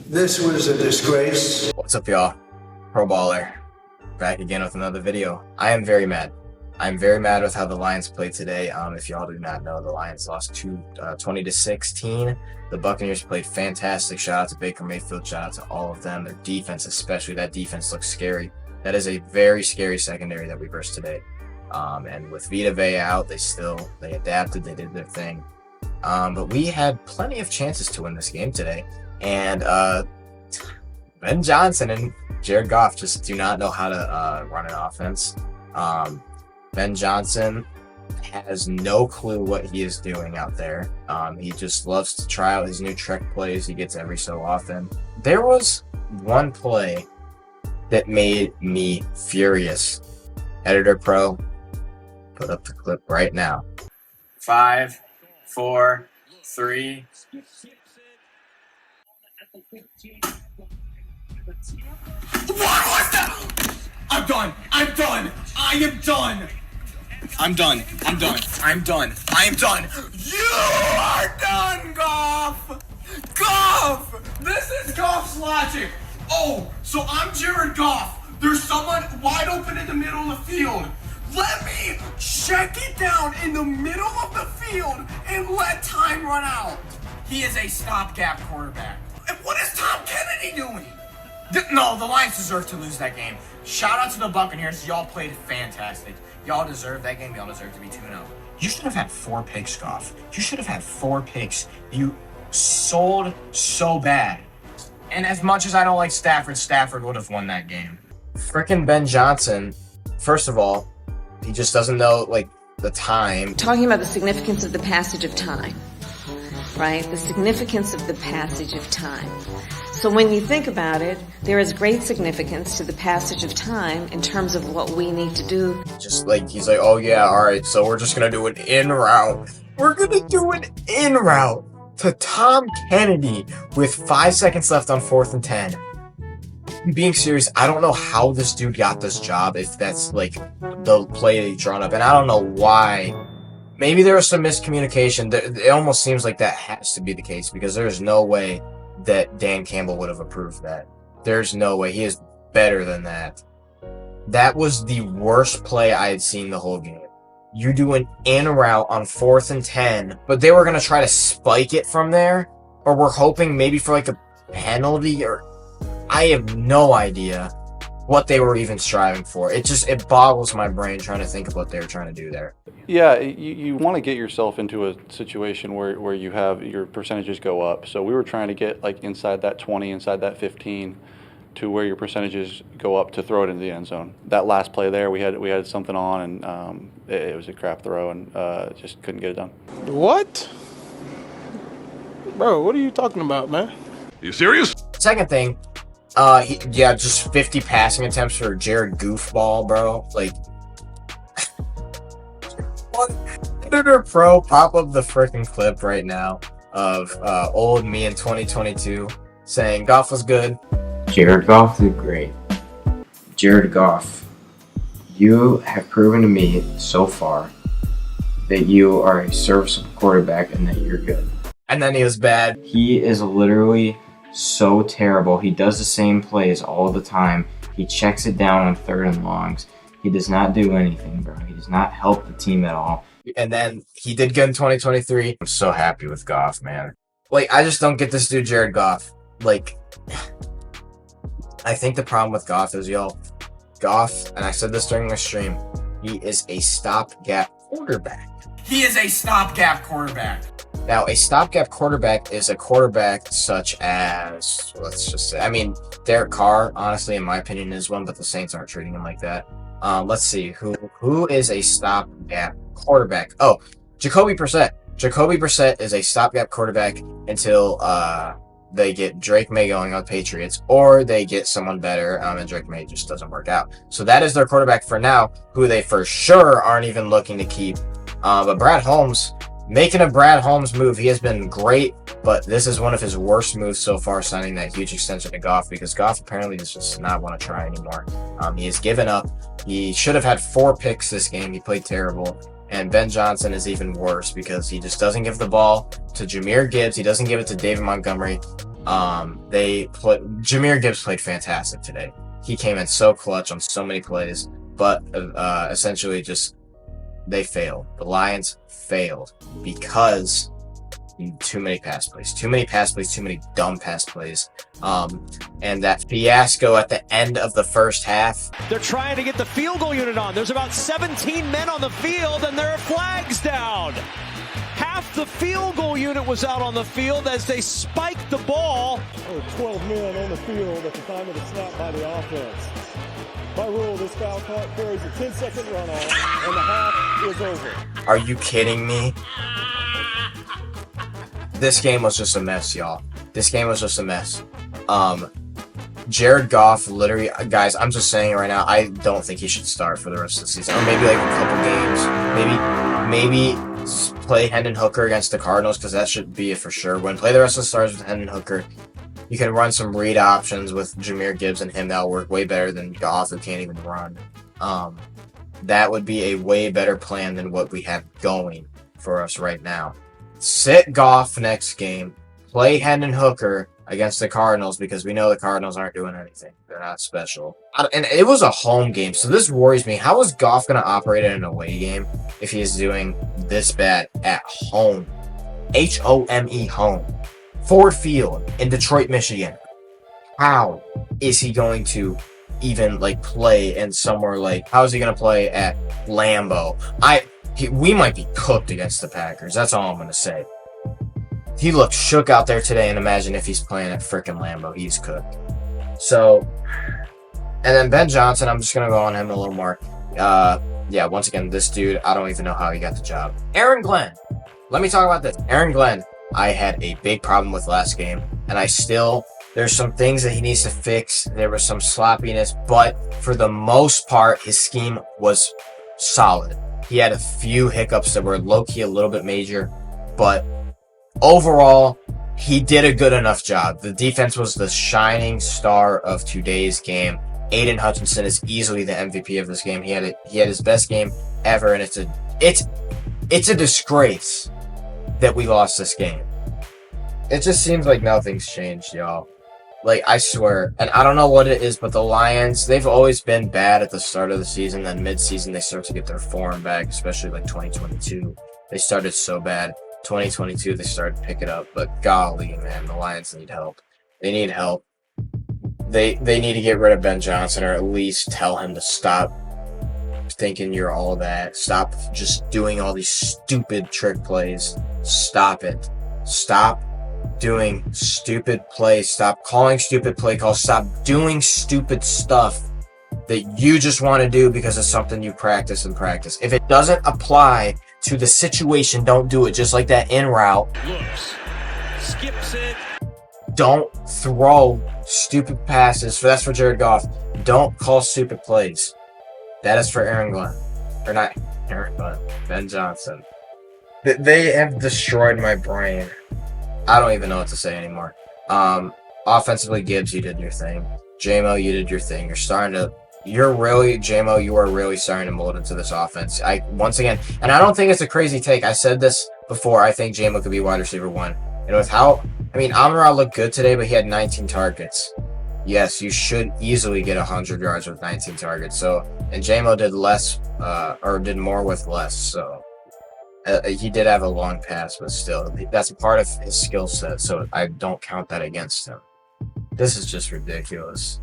This was a disgrace. What's up, y'all? Pro Baller, back again with another video. I am very mad. I'm very mad with how the Lions played today. If y'all do not know, the Lions lost 20-16. The Buccaneers played fantastic. Shout out to Baker Mayfield. Shout out to all of them. Their defense, especially, that defense looks scary. That is a very scary secondary that we versed today. And with Vita Vea out, they adapted. They did their thing. But we had plenty of chances to win this game today. And Ben Johnson and Jared Goff just do not know how to run an offense. Ben Johnson has no clue what he is doing out there. He just loves to try out his new trick plays he gets every so often. There was one play that made me furious. Editor Pro, put up the clip right now. 5, 4, 3. What was that? I'm done. I'm done. I am done. I'm done. I'm done. I'm done. I am done. You are done, Goff. Goff. This is Goff's logic. Oh, so I'm Jared Goff. There's someone wide open in the middle of the field. Let me check it down in the middle of the field and let time run out. He is a stopgap quarterback. And what is Tom Kennedy doing? No, the Lions deserve to lose that game. Shout out to the Buccaneers. Y'all played fantastic. Y'all deserve that game. Y'all deserve to be 2-0. You should have had 4 picks, Goff. You should have had 4 picks. You sold so bad. And as much as I don't like Stafford, Stafford would have won that game. Frickin' Ben Johnson, first of all, he just doesn't know, the time. Talking about the significance of the passage of time, right? The significance of the passage of time. So when you think about it, there is great significance to the passage of time in terms of what we need to do. Just he's like, oh yeah, all right, so we're just going to do an in route. We're going to do an in route to Tom Kennedy with 5 seconds left on 4th and 10. Being serious, I don't know how this dude got this job, if that's the play that he drawn up, and I don't know why. Maybe there was some miscommunication. It almost seems like that has to be the case, because there's no way that Dan Campbell would have approved that. There's no way. He is better than that. That was the worst play I had seen the whole game. You do an in route on 4th and 10, but they were going to try to spike it from there, or we're hoping maybe for a penalty, or I have no idea what they were even striving for. It boggles my brain trying to think of what they were trying to do there. Yeah, you want to get yourself into a situation where you have your percentages go up. So we were trying to get inside that 20, inside that 15, to where your percentages go up to throw it into the end zone. That last play there, we had something on, and it was a crap throw, and just couldn't get it done. What? Bro, what are you talking about, man? You serious? Second thing, just 50 passing attempts for Jared Goofball, bro. What? Editor Pro, pop up the freaking clip right now of old me in 2022 saying Goff was good. Jared Goff did great. Jared Goff, you have proven to me so far that you are a serviceable quarterback and that you're good. And then he was bad. He is literally so terrible. He does the same plays all the time. He checks it down on 3rd and longs. He does not do anything, bro. He does not help the team at all. And then he did good in 2023. I'm so happy with Goff, man. I just don't get this dude, Jared Goff. I think the problem with Goff is, Goff, and I said this during my stream, he is a stopgap quarterback. He is a stopgap quarterback. Now, a stopgap quarterback is a quarterback such as, let's just say, Derek Carr, honestly, in my opinion, is one, but the Saints aren't treating him like that. Let's see, who is a stopgap quarterback? Oh, Jacoby Brissett. Jacoby Brissett is a stopgap quarterback until they get Drake May going on Patriots, or they get someone better, and Drake May just doesn't work out. So that is their quarterback for now, who they for sure aren't even looking to keep. But Brad Holmes, making a Brad Holmes move, he has been great, but this is one of his worst moves so far, signing that huge extension to Goff, because Goff apparently does just not want to try anymore. He has given up. He should have had 4 picks this game. He played terrible. And Ben Johnson is even worse because he just doesn't give the ball to Jahmyr Gibbs. He doesn't give it to David Montgomery. Jahmyr Gibbs played fantastic today. He came in so clutch on so many plays, but essentially just they failed. The Lions failed because too many pass plays, too many dumb pass plays. And that fiasco at the end of the first half. They're trying to get the field goal unit on. There's about 17 men on the field, and there are flags down. Half the field goal unit was out on the field as they spiked the ball. 12 men on the field at the time of the snap by the offense. By rule, this foul carries a 10-second runoff, and the half is over. Are you kidding me? This game was just a mess, y'all. This game was just a mess. Jared Goff, literally, guys, I'm just saying it right now, I don't think he should start for the rest of the season. Or maybe like a couple games. Maybe play Hendon Hooker against the Cardinals, because that should be it for sure. When play the rest of the stars with Hendon Hooker, you can run some read options with Jahmyr Gibbs and him. That'll work way better than Goff, who can't even run. That would be a way better plan than what we have going for us right now. Sit Goff next game. Play Hendon Hooker against the Cardinals, because we know the Cardinals aren't doing anything. They're not special. And it was a home game, so this worries me. How is Goff going to operate in an away game if he is doing this bad at home? H-O-M-E, home. Ford Field in Detroit, Michigan. How is he going to even, like, play in somewhere like... How is he going to play at Lambeau? We might be cooked against the Packers. That's all I'm going to say. He looked shook out there today, and imagine if he's playing at frickin' Lambeau. He's cooked. So, and then Ben Johnson, I'm just going to go on him a little more. Yeah, once again, this dude, I don't even know how he got the job. Aaron Glenn. Let me talk about this. Aaron Glenn, I had a big problem with last game, and there's some things that he needs to fix. There was some sloppiness, but for the most part, his scheme was solid. He had a few hiccups that were low-key a little bit major, but overall, he did a good enough job. The defense was the shining star of today's game. Aiden Hutchinson is easily the MVP of this game. He had his best game ever, and it's a disgrace that we lost this game. It just seems like nothing's changed, y'all. Like, I swear, and I don't know what it is, but the Lions, they've always been bad at the start of the season. Then mid-season, they start to get their form back, especially like 2022. They started so bad. 2022, they started to pick it up. But golly, man, the Lions need help. They need help. They need to get rid of Ben Johnson, or at least tell him to stop thinking you're all that. Stop just doing all these stupid trick plays. Stop it. Stop doing stupid plays. Stop calling stupid play calls. Stop doing stupid stuff that you just want to do because it's something you practice and practice. If it doesn't apply to the situation, don't do it. Just like that in route. Looks. Skips it. Don't throw stupid passes. That's for Jared Goff. Don't call stupid plays. That is for Aaron Glenn. Or not Aaron Glenn. Ben Johnson. They have destroyed my brain. I don't even know what to say anymore. Offensively, Gibbs, you did your thing. J-Mo, you did your thing. J-Mo, you are really starting to mold into this offense. Once again, and I don't think it's a crazy take. I said this before. I think J-Mo could be wide receiver 1. And with Amon-Ra looked good today, but he had 19 targets. Yes, you should easily get 100 yards with 19 targets. So, and J-Mo did less, or did more with less. So, he did have a long pass, but still, that's a part of his skill set. So I don't count that against him. This is just ridiculous.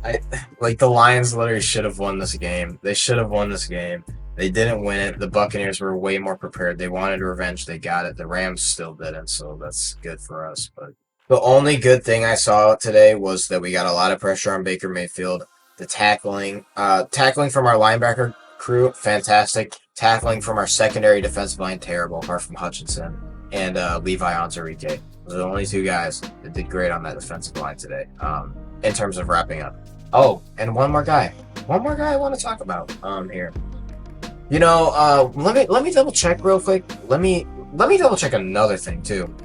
The Lions literally should have won this game. They should have won this game. They didn't win it. The Buccaneers were way more prepared. They wanted revenge. They got it. The Rams still didn't, so that's good for us. But the only good thing I saw today was that we got a lot of pressure on Baker Mayfield. The tackling from our linebacker crew, fantastic. Tackling from our secondary defensive line, terrible, apart from Hutchinson and Levi Onwuzurike. Those are the only two guys that did great on that defensive line today, in terms of wrapping up. Oh, and one more guy I want to talk about here. Let me double check real quick. Let me double check another thing too.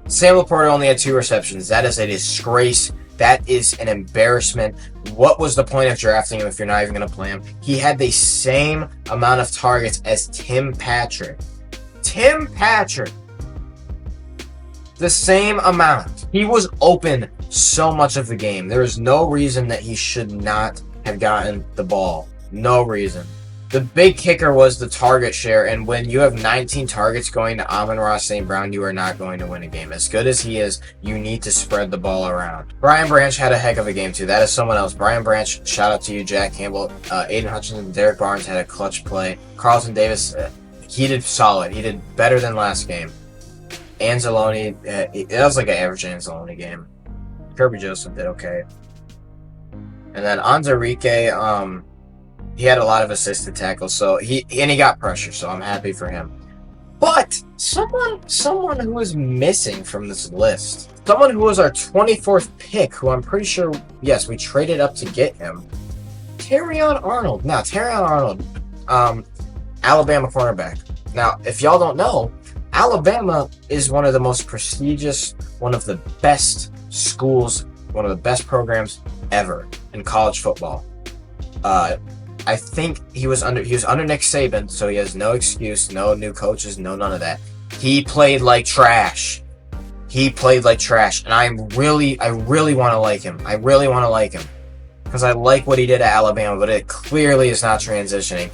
Sam Laporta only had 2 receptions. That is a disgrace. That is an embarrassment. What was the point of drafting him if you're not even going to play him? He had the same amount of targets as Tim Patrick. Tim Patrick. The same amount. He was open so much of the game. There is no reason that he should not have gotten the ball. No reason. The big kicker was the target share, and when you have 19 targets going to Amon-Ra St. Brown, you are not going to win a game. As good as he is, you need to spread the ball around. Brian Branch had a heck of a game, too. That is someone else. Brian Branch, shout out to you, Jack Campbell. Aiden Hutchinson, Derek Barnes had a clutch play. Carlton Davis, he did solid. He did better than last game. Anzalone, it was like an average Anzalone game. Kirby Joseph did okay. And then Anzarike, he had a lot of assisted tackles, so he got pressure, so I'm happy for him. But someone who is missing from this list, someone who was our 24th pick, who I'm pretty sure, yes, we traded up to get him, Terrion Arnold. Now, Terrion Arnold, Alabama cornerback. Now, if y'all don't know, Alabama is one of the most prestigious, one of the best schools, one of the best programs ever in college football. I think he was under Nick Saban, so he has no excuse, no new coaches, no none of that. He played like trash. And I really want to like him. I really want to like him because I like what he did at Alabama, but it clearly is not transitioning.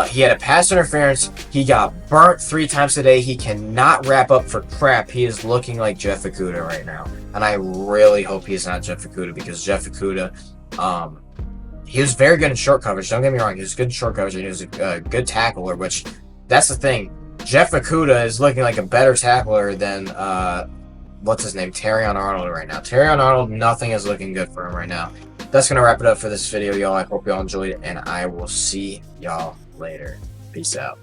He had a pass interference. He got burnt 3 times today. He cannot wrap up for crap. He is looking like Jeff Okudah right now, and I really hope he's not Jeff Okudah because Jeff Okudah, he was very good in short coverage. Don't get me wrong. He was good in short coverage, and he was a good tackler, which, that's the thing. Jeff Okudah is looking like a better tackler than, what's his name? Terrion Arnold right now. Terrion Arnold, nothing is looking good for him right now. That's going to wrap it up for this video, y'all. I hope y'all enjoyed it, and I will see y'all later. Peace out.